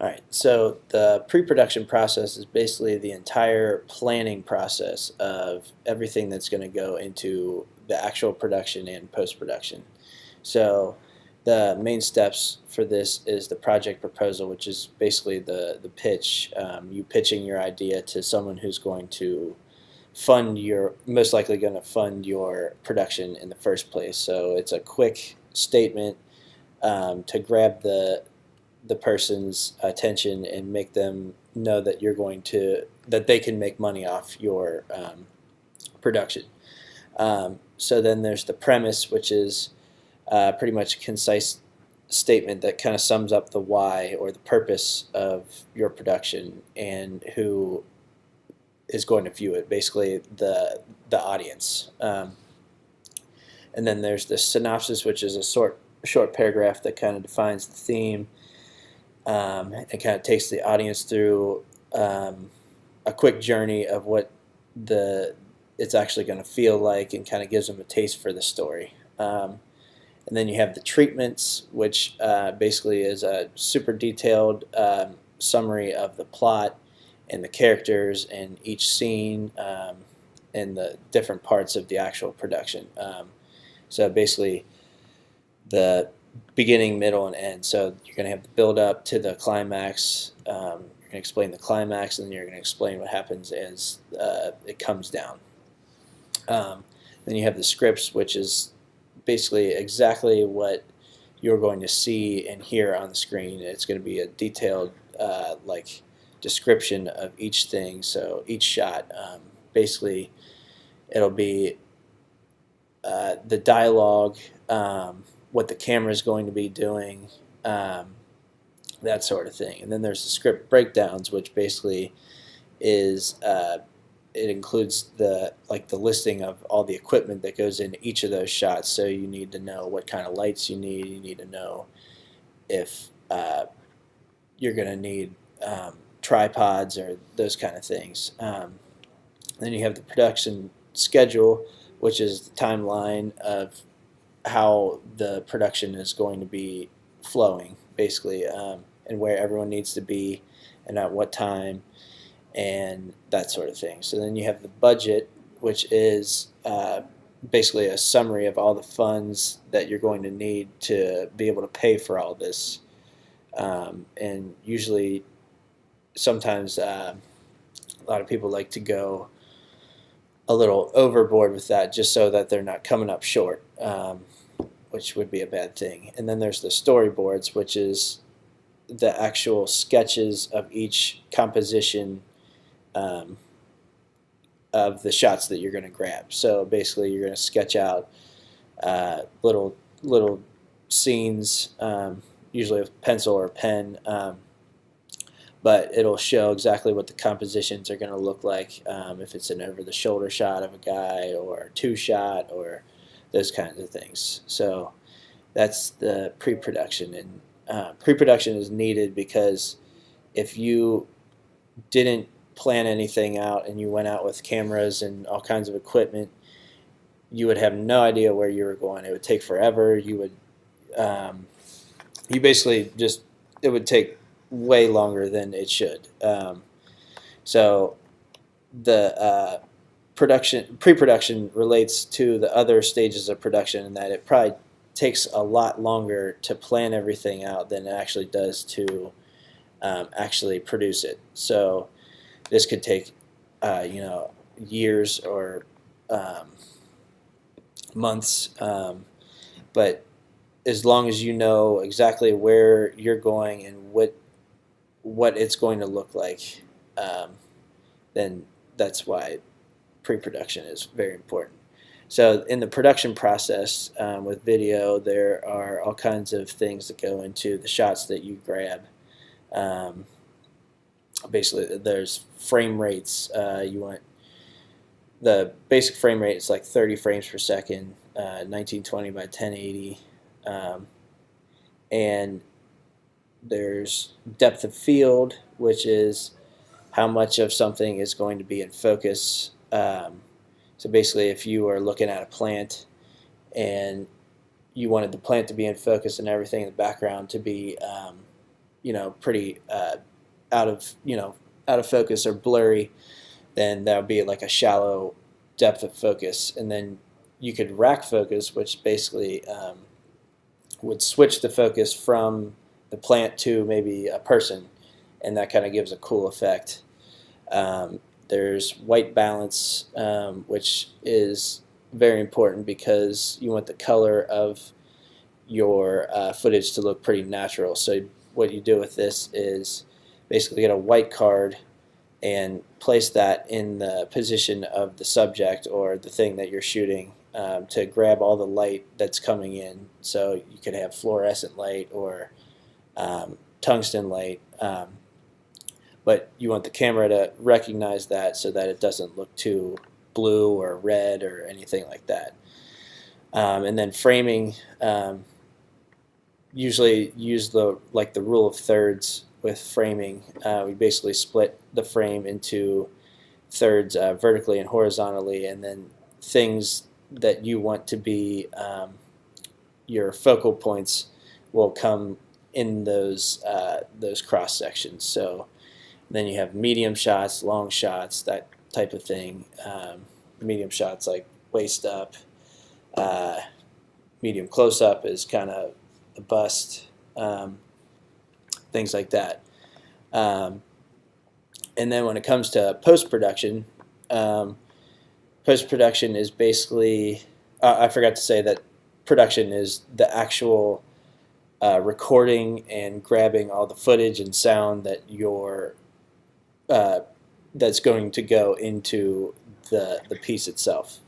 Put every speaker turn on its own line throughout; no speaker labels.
All right, so the pre-production process is basically the entire planning process of everything that's going to go into the actual production and post-production. So the main steps for this is the project proposal, which is basically the pitch, you pitching your idea to someone who's going to most likely going to fund your production in the first place. So it's a quick statement to grab the person's attention and make them know that that they can make money off your production. So then there's the premise, which is pretty much a concise statement that kind of sums up the why or the purpose of your production and who is going to view it, basically the audience. And then there's the synopsis, which is a short paragraph that kind of defines the theme. It kind of takes the audience through a quick journey of what it's actually going to feel like, and kind of gives them a taste for the story. And then you have the treatments, which basically is a super detailed summary of the plot and the characters and each scene and the different parts of the actual production. So basically the beginning, middle, and end. So you're going to have the build up to the climax. You're going to explain the climax, and then you're going to explain what happens as it comes down. Then you have the scripts, which is basically exactly what you're going to see and hear on the screen. It's going to be a detailed description of each thing. So each shot, basically, it'll be the dialogue, what the camera is going to be doing, that sort of thing. And then there's the script breakdowns, which basically is it includes the listing of all the equipment that goes into each of those shots. So you need to know what kind of lights you need. You need to know if you're going to need tripods or those kind of things. Then you have the production schedule, which is the timeline of how the production is going to be flowing, basically, and where everyone needs to be and at what time and that sort of thing. So then you have the budget, which is basically a summary of all the funds that you're going to need to be able to pay for all this. And usually, sometimes a lot of people like to go a little overboard with that just so that they're not coming up short, which would be a bad thing. And then there's the storyboards, which is the actual sketches of each composition of the shots that you're going to grab. So basically, you're going to sketch out little scenes, usually with pencil or pen, but it'll show exactly what the compositions are going to look like, if it's an over-the-shoulder shot of a guy or a two-shot or those kinds of things. So that's the pre-production. And pre-production is needed because if you didn't plan anything out and you went out with cameras and all kinds of equipment, you would have no idea where you were going. It would take forever. You would it would take way longer than it should. So the pre-production relates to the other stages of production in that it probably takes a lot longer to plan everything out than it actually does to actually produce it. So this could take years or months, but as long as you know exactly where you're going and what it's going to look like, then that's why pre-production is very important. So in the production process with video, there are all kinds of things that go into the shots that you grab. Basically, there's frame rates. You want the basic frame rate is like 30 frames per second, 1920 by 1080, and there's depth of field, which is how much of something is going to be in focus. So basically, if you are looking at a plant and you wanted the plant to be in focus and everything in the background to be pretty out of out of focus or blurry, then that would be like a shallow depth of focus. And then you could rack focus, which basically would switch the focus from the plant to maybe a person, and that kind of gives a cool effect. There's white balance, which is very important because you want the color of your footage to look pretty natural. So what you do with this is basically get a white card and place that in the position of the subject or the thing that you're shooting, to grab all the light that's coming in. So you could have fluorescent light or tungsten light, but you want the camera to recognize that so that it doesn't look too blue or red or anything like that. And then framing, usually use the rule of thirds with framing. We basically split the frame into thirds, vertically and horizontally, and then things that you want to be your focal points will come in those cross sections. So then you have medium shots, long shots, that type of thing. Medium shots like waist up. Medium close up is kind of the bust. Things like that. And then when it comes to post-production, post-production is basically, I forgot to say that production is the actual recording and grabbing all the footage and sound that that's going to go into the piece itself.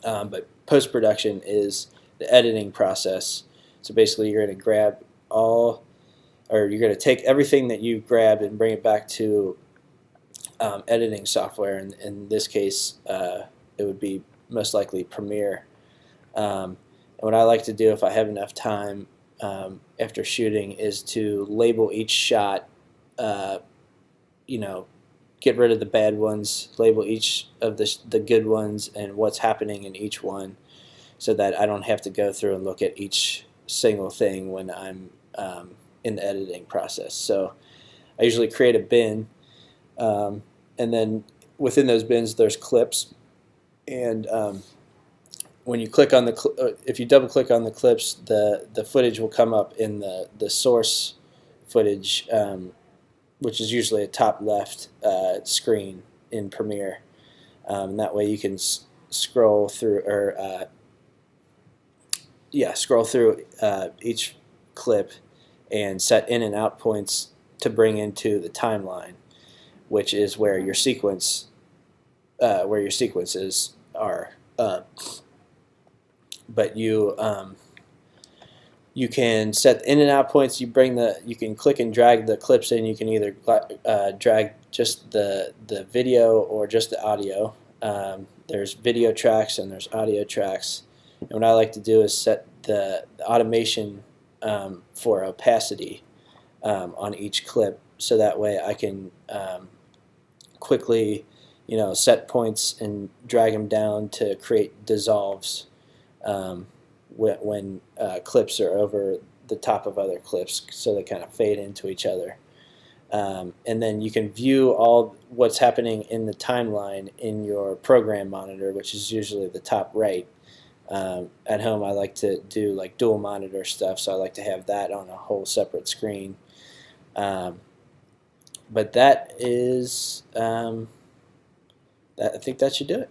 But post-production is the editing process. So basically you're going to grab all, or you're going to take everything that you grabbed and bring it back to editing software. In this case, it would be most likely Premiere. And what I like to do if I have enough time after shooting is to label each shot, get rid of the bad ones, label each of the good ones and what's happening in each one, so that I don't have to go through and look at each single thing when I'm in the editing process. So I usually create a bin, and then within those bins there's clips, and when you click on if you double click on the clips, the footage will come up in the source footage, which is usually a top left screen in Premiere. And that way you can scroll through, or scroll through each clip and set in and out points to bring into the timeline, which is where your sequences are. But you can set in and out points. You can click and drag the clips in. You can either drag just the video or just the audio. There's video tracks and there's audio tracks. And what I like to do is set the automation for opacity on each clip, so that way I can quickly, set points and drag them down to create dissolves when clips are over the top of other clips, so they kind of fade into each other. And then you can view all what's happening in the timeline in your program monitor, which is usually the top right. At home I like to do like dual monitor stuff, so I like to have that on a whole separate screen. But that is, I think that should do it.